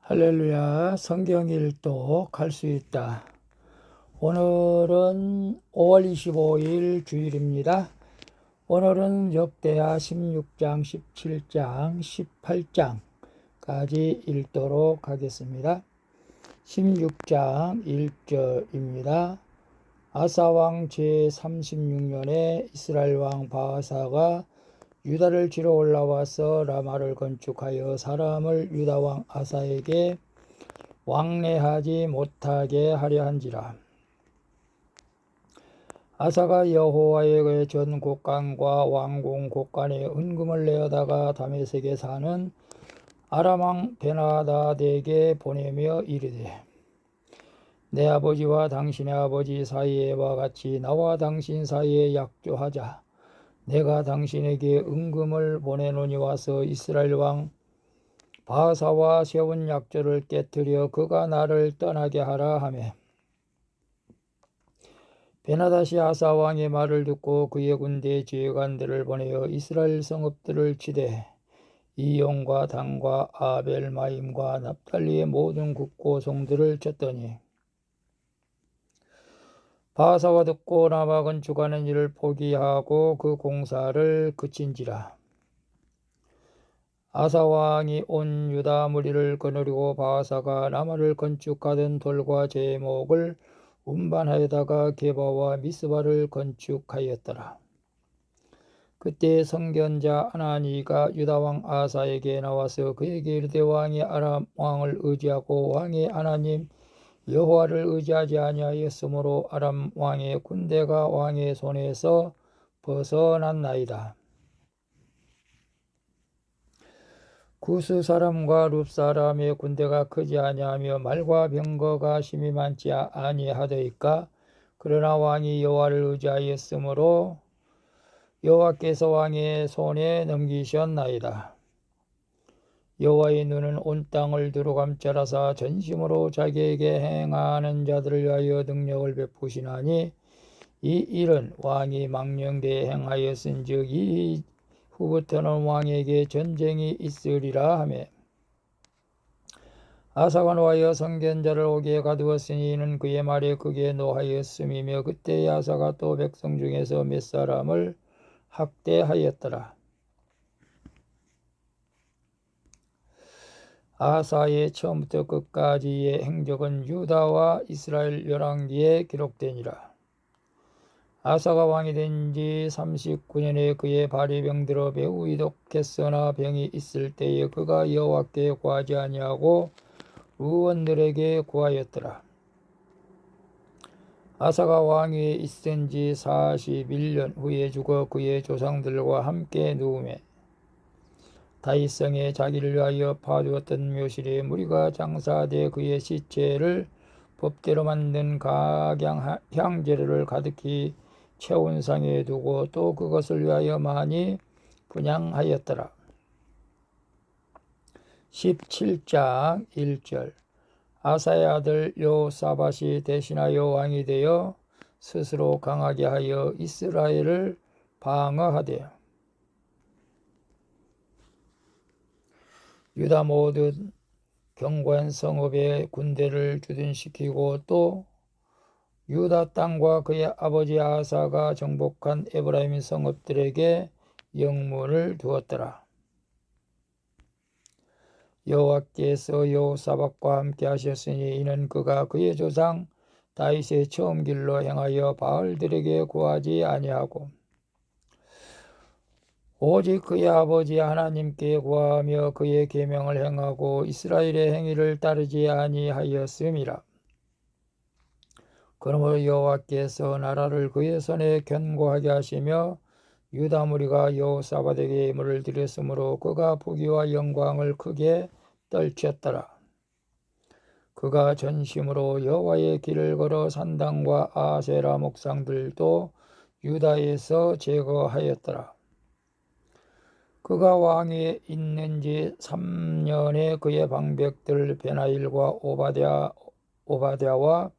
할렐루야. 성경 일독 할 수 있다. 오늘은 5월 25일 주일입니다. 오늘은 역대하 16장, 17장, 18장까지 읽도록 하겠습니다. 16장 1절입니다. 아사왕 제36년에 이스라엘 왕 바아사가 유다를 치러 올라와서 라마를 건축하여 사람을 유다 왕 아사에게 왕래하지 못하게 하려 한지라. 아사가 여호와의 전 곡간과 왕궁 곡간에 은금을 내어다가 다메섹에 사는 아람 왕 베나다에게 보내며 이르되, 내 아버지와 당신의 아버지 사이에와 같이 나와 당신 사이에 약조하자. 내가 당신에게 은금을 보내노니 와서 이스라엘 왕 바아사와 세운 약조를 깨뜨려 그가 나를 떠나게 하라 하매, 베나다시 아사 왕의 말을 듣고 그의 군대 지휘관들을 보내어 이스라엘 성읍들을 치되 이용과 단과 아벨마임과 납달리의 모든 국고성들을 쳤더니, 바아사가 듣고 라마 건축하는 일을 포기하고 그 공사를 그친지라. 아사 왕이 온 유다 무리를 거느리고 바아사가 라마를 건축하던 돌과 제목을 운반하여다가 게바와 미스바를 건축하였더라. 그때 선견자 아나니가 유다 왕 아사에게 나와서 그에게 이르되, 왕이 아람 왕을 의지하고 왕의 하나님 여호와를 의지하지 아니하였으므로 아람 왕의 군대가 왕의 손에서 벗어났나이다. 구스 사람과 룹 사람의 군대가 크지 아니하며 말과 병거가 심히 많지 아니하더이까. 그러나 왕이 여호와를 의지하였으므로 여호와께서 왕의 손에 넘기셨나이다. 여호와의 눈은 온 땅을 두루감찰하사 전심으로 자기에게 행하는 자들을 위하여 능력을 베푸시나니, 이 일은 왕이 망령되이 행하였은즉 이 후부터는 왕에게 전쟁이 있으리라 하며, 아사가 노하여 선견자를 옥에 가두었으니 이는 그의 말에 크게 노하였음이며, 그때 아사가 또 백성 중에서 몇 사람을 학대하였더라. 아사의 처음부터 끝까지의 행적은 유다와 이스라엘 열왕기에 기록되니라. 아사가 왕이 된 지 39년에 그의 발이 병들어 매우 이독했으나 병이 있을 때에 그가 여호와께 구하지 아니하고 의원들에게 구하였더라. 아사가 왕위에 있은 지 41년 후에 죽어 그의 조상들과 함께 누우매, 다윗성에 자기를 위하여 파주었던 묘실에 무리가 장사되 그의 시체를 법대로 만든 각양 향재료를 가득히 채운 상에 두고 또 그것을 위하여 많이 분향하였더라. 17장 1절. 아사의 아들 요사밧이 대신하여 왕이 되어 스스로 강하게 하여 이스라엘을 방어하되, 유다 모든 견고한 성읍에 군대를 주둔시키고 또 유다 땅과 그의 아버지 아사가 정복한 에브라임 성읍들에게 영문을 두었더라. 여호와께서 여호사밧과 함께 하셨으니 이는 그가 그의 조상 다윗의 처음 길로 행하여 바알들에게 구하지 아니하고 오직 그의 아버지 하나님께 구하며 그의 계명을 행하고 이스라엘의 행위를 따르지 아니하였음이라. 그러므로 여호와께서 나라를 그의 손에 견고하게 하시며 유다 무리가 여호사밧에게 예물을 드렸으므로 그가 부귀와 영광을 크게 떨쳤더라. 그가 전심으로 여호와의 길을 걸어 산당과 아세라 목상들도 유다에서 제거하였더라. 그가 왕위에 있는 지 3년에 그의 방백들 베나일과 오바댜와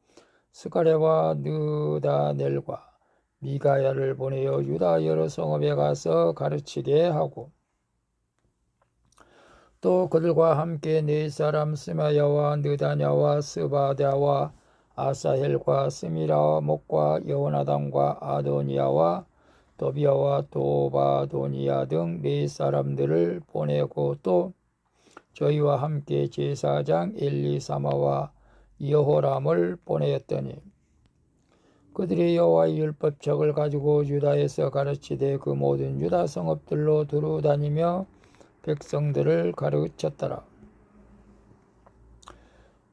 스가랴와 느다넬과 미가야를 보내어 유다 여러 성읍에 가서 가르치게 하고, 또 그들과 함께 네 사람 스마야와 느다냐와 스바랴와 아사헬과 스미라와 목과 여호나단과 아도니아와 도비아와 도바도니아 등 네 사람들을 보내고 또 저희와 함께 제사장 엘리사마와 여호람을 보내었더니 그들이 여호와의 율법책을 가지고 유다에서 가르치되 그 모든 유다 성읍들로 두루 다니며 백성들을 가르쳤더라.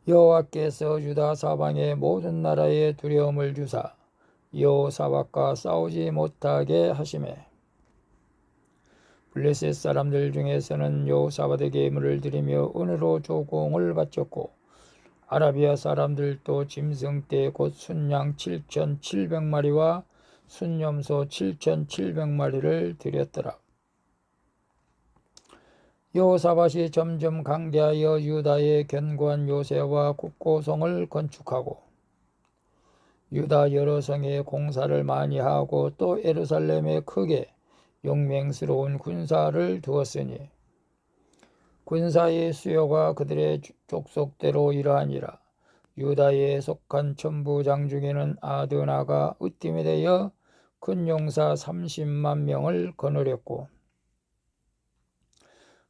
여호와께서 유다 사방의 모든 나라에 두려움을 주사 여호사밧과 싸우지 못하게 하시매 블레셋 사람들 중에서는 여호사밧에게 예물을 드리며 은으로 조공을 바쳤고 아라비아 사람들도 짐승떼 곧 순양 7,700마리와 순염소 7,700마리를 드렸더라. 여호사밧이 점점 강대하여 유다의 견고한 요새와 국고성을 건축하고 유다 여러 성에 공사를 많이 하고 또 예루살렘에 크게 용맹스러운 군사를 두었으니 군사의 수요가 그들의 족속대로 이러하니라. 유다에 속한 천부장 중에는 아드나가 으뜸에 대하여 큰 용사 30만 명을 거느렸고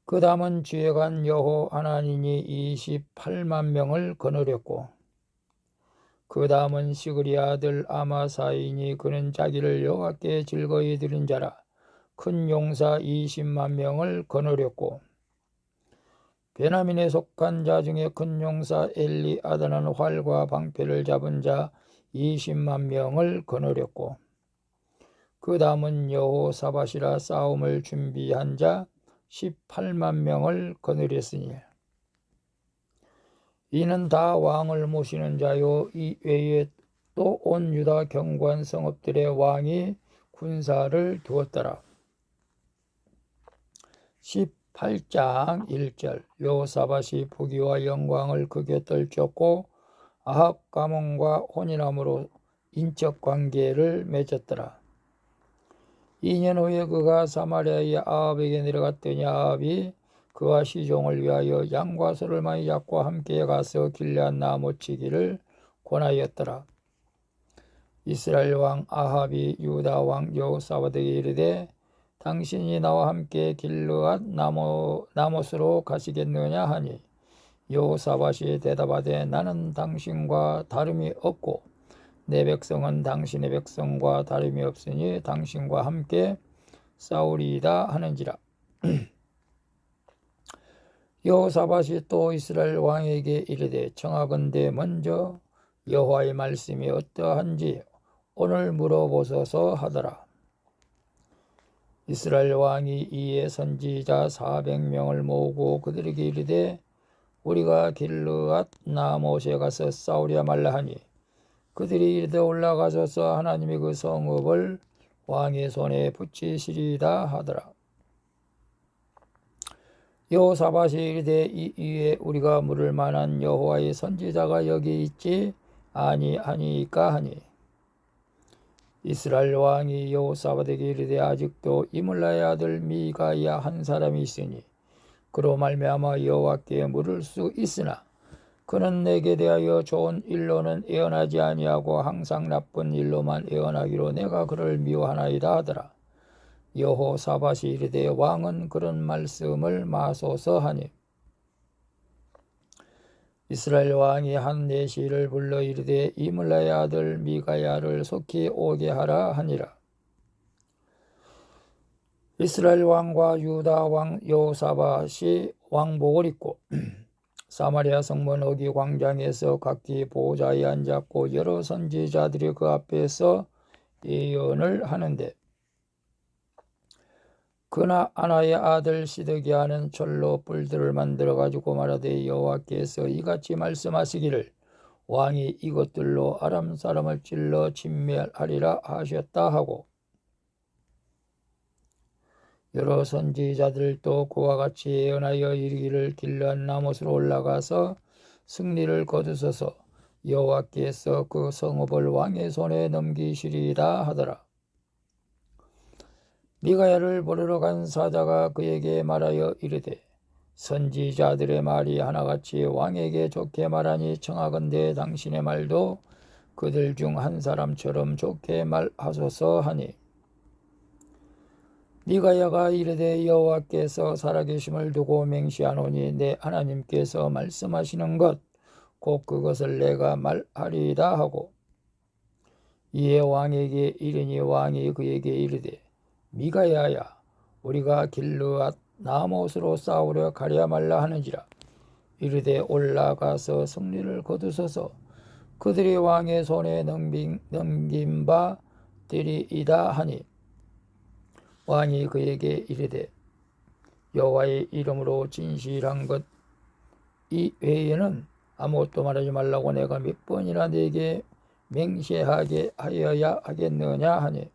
그 다음은 지휘관 여호하나닌이 28만 명을 거느렸고 그 다음은 시그리 아들 아마사인이 그는 자기를 여호와께 즐거이 드린 자라 큰 용사 20만 명을 거느렸고 베냐민에 속한 자 중에 큰 용사 엘리아다는 활과 방패를 잡은 자 20만 명을 거느렸고 그 다음은 여호사밧이라 싸움을 준비한 자 18만 명을 거느렸으니 이는 다 왕을 모시는 자요 이 외에 또 온 유다 견고한 성읍들의 왕이 군사를 두었더라. 18장 1절 여호사밧이 부귀와 영광을 크게 떨쳤고 아합 가문과 혼인함으로 인적 관계를 맺었더라. 2년 후에 그가 사마리아의 아합에게 내려갔더니 아합이 그와 시종을 위하여 양과 소를 많이 잡고 함께 가서 길앗 나무치기를 권하였더라. 이스라엘 왕 아합이 유다 왕 여호사밧에게 이르되 당신이 나와 함께 길앗 나못으로 가시겠느냐 하니 여호사밧이 대답하되 나는 당신과 다름이 없고 내 백성은 당신의 백성과 다름이 없으니 당신과 함께 싸우리이다 하는지라. 여호사밧이 또 이스라엘 왕에게 이르되 청하건대 먼저 여호와의 말씀이 어떠한지 오늘 물어보소서 하더라. 이스라엘 왕이 이에 선지자 400명을 모으고 그들에게 이르되 우리가 길르앗 나못에 가서 싸우랴 말라 하니 그들이 이르되 올라가셔서 하나님의 그 성읍을 왕의 손에 붙이시리이다 하더라. 여호사밧이 이르되 이 위에 우리가 물을 만한 여호와의 선지자가 여기 있지 아니하니까 하니 이스라엘 왕이 여호사밧에게 이르되 아직도 이물라의 아들 미가야 한 사람이 있으니 그로 말미암아 여호와께 물을 수 있으나 그는 내게 대하여 좋은 일로는 애언하지 아니하고 항상 나쁜 일로만 애언하기로 내가 그를 미워하나이다 하더라. 여호사밧이 이르되 왕은 그런 말씀을 마소서 하니 이스라엘 왕이 한 내시를 불러 이르되 이물라의 아들 미가야를 속히 오게 하라 하니라. 이스라엘 왕과 유다 왕 여호사밧이 왕복을 입고 사마리아 성문 어기 광장에서 각기 보좌에 앉았고 여러 선지자들이 그 앞에서 예언을 하는데 그나 아나의 아들 시드기야는 철로 뿔들을 만들어 가지고 말하되 여호와께서 이같이 말씀하시기를 왕이 이것들로 아람 사람을 찔러 진멸하리라 하셨다 하고 여러 선지자들도 그와 같이 예언하여 이르기를 길앗 나못으로 올라가서 승리를 거두소서 여호와께서 그 성읍을 왕의 손에 넘기시리이다 하더라. 미가야를 부르러 간 사자가 그에게 말하여 이르되 선지자들의 말이 하나같이 왕에게 좋게 말하니 청하건대 당신의 말도 그들 중 한 사람처럼 좋게 말하소서 하니 미가야가 이르되 여호와께서 살아계심을 두고 맹시하노니 내 하나님께서 말씀하시는 것 곧 그것을 내가 말하리이다 하고 이에 왕에게 이르니 왕이 그에게 이르되 미가야야 우리가 길르앗 나못으로 싸우려 가랴 말라 하는지라. 이르되 올라가서 승리를 거두소서. 그들이 왕의 손에 넘긴 바 되리이다 하니 왕이 그에게 이르되 여호와의 이름으로 진실한 것 이외에는 아무것도 말하지 말라고 내가 몇 번이나 네게 맹세하게 하여야 하겠느냐 하니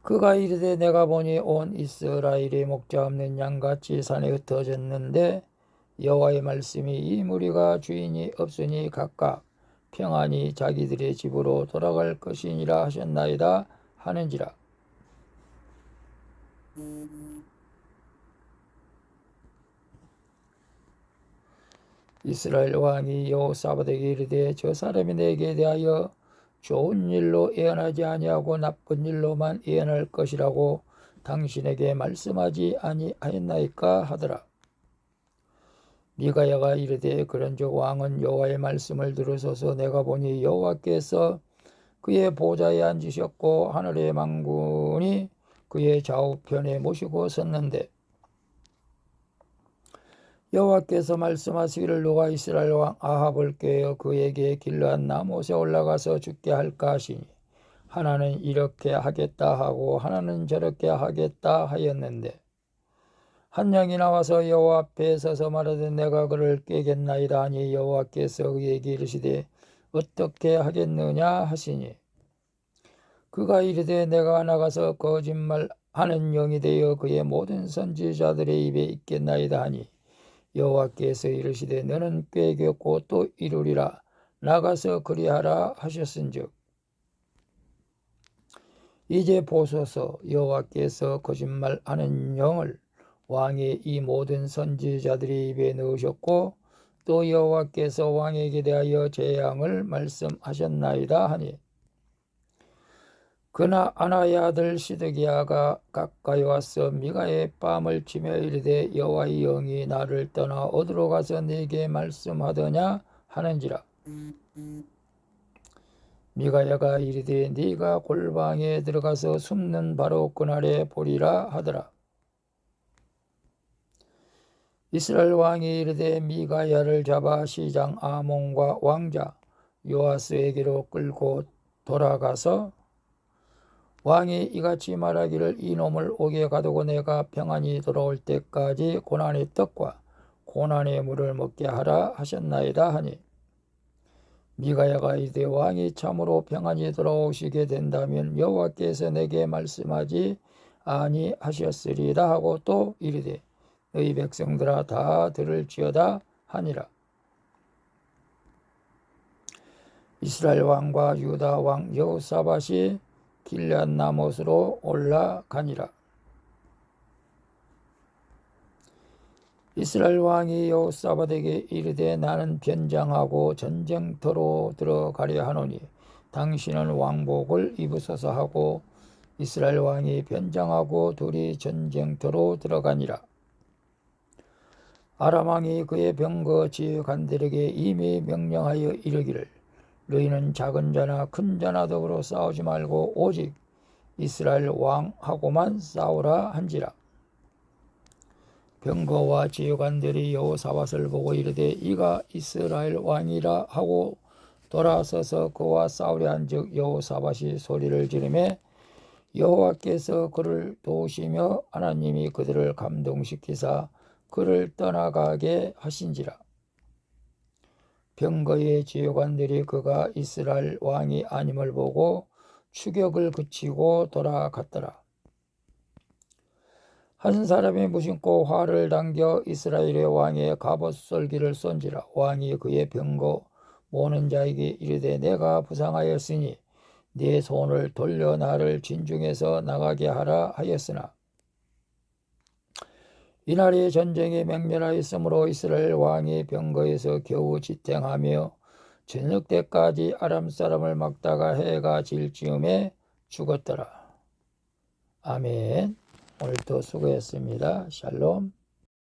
그가 이르되 내가 보니 온 이스라엘이 목자 없는 양같이 산에 흩어졌는데 여호와의 말씀이 이 무리가 주인이 없으니 각각 평안히 자기들의 집으로 돌아갈 것이니라 하셨나이다 하는지라. 이스라엘 왕이 여호사밧에게 이르되 저 사람이 내게 대하여 좋은 일로 예언하지 아니하고 나쁜 일로만 예언할 것이라고 당신에게 말씀하지 아니하였나이까 하더라. 미가야가 이르되 그런즉 왕은 여호와의 말씀을 들으소서. 내가 보니 여호와께서 그의 보좌에 앉으셨고 하늘의 만군이 그의 좌우편에 모시고 섰는데 여호와께서 말씀하시기를 누가 이스라엘 왕 아합을 꾀어 그에게 길르앗 나못에 올라가서 죽게 할까 하시니 하나는 이렇게 하겠다 하고 하나는 저렇게 하겠다 하였는데 한 영이 나와서 여호와 앞에 서서 말하되 내가 그를 꾀겠나이다 하니 여호와께서 그에게 이르시되 어떻게 하겠느냐 하시니 그가 이르되 내가 나가서 거짓말하는 영이 되어 그의 모든 선지자들의 입에 있겠나이다 하니 여호와께서 이르시되 너는 꾀겠고 또 이루리라 나가서 그리하라 하셨은즉 이제 보소서 여호와께서 거짓말하는 영을 왕의 이 모든 선지자들의 입에 넣으셨고 또 여호와께서 왕에게 대하여 재앙을 말씀하셨나이다 하니 그나 아나의 아들 시드기야가 가까이 와서 미가의 뺨을 치며 이르되 여호와의 영이 나를 떠나 어디로 가서 네게 말씀하더냐 하는지라. 미가야가 이르되 네가 골방에 들어가서 숨는 바로 그날에 보리라 하더라. 이스라엘 왕이 이르되 미가야를 잡아 시장 아몬과 왕자 요아스에게로 끌고 돌아가서 왕이 이같이 말하기를 이놈을 옥에 가두고 내가 평안히 돌아올 때까지 고난의 떡과 고난의 물을 먹게 하라 하셨나이다 하니 미가야가 이르되 왕이 참으로 평안히 돌아오시게 된다면 여호와께서 내게 말씀하지 아니하셨으리다 하고 또 이르되 너희 백성들아 다 들을지어다 하니라. 이스라엘 왕과 유다 왕 여호사밧이 길르앗 나못으로 올라가니라. 이스라엘 왕이 여호사밧에게 이르되 나는 변장하고 전쟁터로 들어가려 하노니 당신은 왕복을 입으소서 하고 이스라엘 왕이 변장하고 둘이 전쟁터로 들어가니라. 아람 왕이 그의 병거 지휘관들에게 이미 명령하여 이르기를 너희는 작은 자나 큰 자나 더불어 싸우지 말고 오직 이스라엘 왕하고만 싸우라 한지라. 병거와 지휘관들이 여호사밧을 보고 이르되 이가 이스라엘 왕이라 하고 돌아서서 그와 싸우려 한즉 여호사밧이 소리를 지르매 여호와께서 그를 도우시며 하나님이 그들을 감동시키사 그를 떠나가게 하신지라. 병거의 지휘관들이 그가 이스라엘 왕이 아님을 보고 추격을 그치고 돌아갔더라. 한 사람이 무심코 활을 당겨 이스라엘의 왕의 갑옷 솔기를 쏜지라. 왕이 그의 병거 모는 자에게 이르되 내가 부상하였으니 네 손을 돌려 나를 진중에서 나가게 하라 하였으나 이날이 전쟁이 맹렬하였으므로 이스라엘 왕이 병거에서 겨우 지탱하며 저녁 때까지 아람 사람을 막다가 해가 질 즈음에 죽었더라. 아멘. 오늘도 수고했습니다. 샬롬.